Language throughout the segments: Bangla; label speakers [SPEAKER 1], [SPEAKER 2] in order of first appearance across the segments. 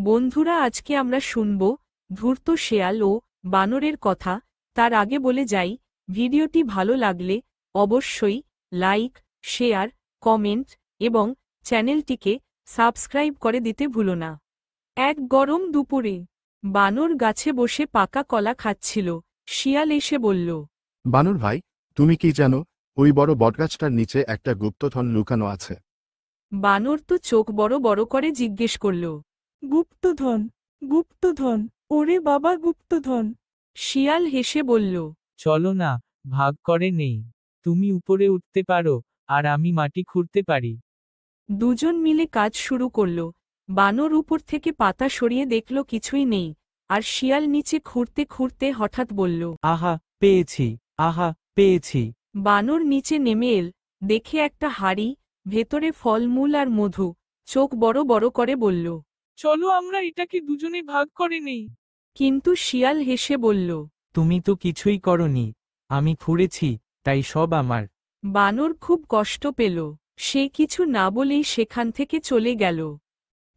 [SPEAKER 1] বন্ধুরা, আজকে আমরা শুনব ধূর্ত শেয়াল ও বানরের কথা। তার আগে বলে যাই, ভিডিওটি ভালো লাগলে অবশ্যই লাইক, শেয়ার, কমেন্ট এবং চ্যানেলটিকে সাবস্ক্রাইব করে দিতে ভুলো না। এক গরম দুপুরে বানর গাছে বসে পাকা কলা খাচ্ছিল। শিয়াল এসে বলল,
[SPEAKER 2] বানর ভাই, তুমি কি জানো ওই বড় বটগাছটার নিচে একটা গুপ্তধন লুকানো আছে?
[SPEAKER 1] বানর তো চোখ বড় বড় করে জিজ্ঞেস করল,
[SPEAKER 3] গুপ্তধন? গুপ্তধন? ওরে বাবা, গুপ্তধন!
[SPEAKER 1] শিয়াল হেসে বলল,
[SPEAKER 3] চলো না, ভাগ করে নেই। তুমি উপরে উঠতে পারো, আর আমি মাটি খুঁড়তে পারি।
[SPEAKER 1] দুজন মিলে কাজ শুরু করল। বানর উপর থেকে পাতা সরিয়ে দেখল কিছুই নেই, আর শিয়াল নিচে খুঁড়তে খুঁড়তে হঠাৎ বলল,
[SPEAKER 3] আহা, পেয়েছি! আহা, পেয়েছি!
[SPEAKER 1] বানর নিচে নেমে এল, দেখে একটা হাড়ি, ভেতরে ফলমূল আর মধু। চোখ বড় বড় করে বলল,
[SPEAKER 3] চলো আমরা এটাকে দুজনে ভাগ করে নেই।
[SPEAKER 1] কিন্তু শিয়াল হেসে বলল,
[SPEAKER 3] তুমি তো কিছুই করনি, আমি খুঁড়েছি, তাই সব আমার।
[SPEAKER 1] বানর খুব কষ্ট পেল। সে কিছু না বলেই সেখান থেকে চলে গেল।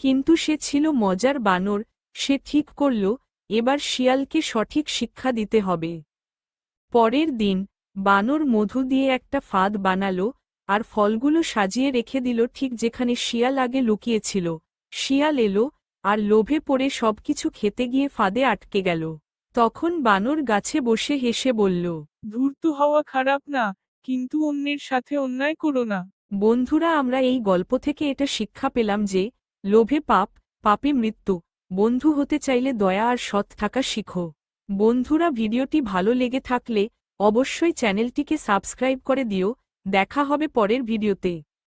[SPEAKER 1] কিন্তু সে ছিল মজার বানর। সে ঠিক করল, এবার শিয়ালকে সঠিক শিক্ষা দিতে হবে। পরের দিন বানর মধু দিয়ে একটা ফাঁদ বানালো, আর ফলগুলো সাজিয়ে রেখে দিল ঠিক যেখানে শিয়াল আগে লুকিয়েছিল। শিয়াল এলো, আর লোভে পড়ে সবকিছু খেতে গিয়ে ফাঁদে আটকে গেল। তখন বানর গাছে বসে হেসে বলল,
[SPEAKER 3] ধূর্ত হওয়া খারাপ না, কিন্তু অন্যের সাথে অন্যায় করো না।
[SPEAKER 1] বন্ধুরা, আমরা এই গল্প থেকে এটা শিক্ষা পেলাম যে লোভে পাপ, পাপে মৃত্যু। বন্ধু হতে চাইলে দয়া আর সৎ থাকা শিখো। বন্ধুরা, ভিডিওটি ভালো লেগে থাকলে অবশ্যই চ্যানেলটিকে সাবস্ক্রাইব করে দিও। দেখা হবে পরের ভিডিওতে।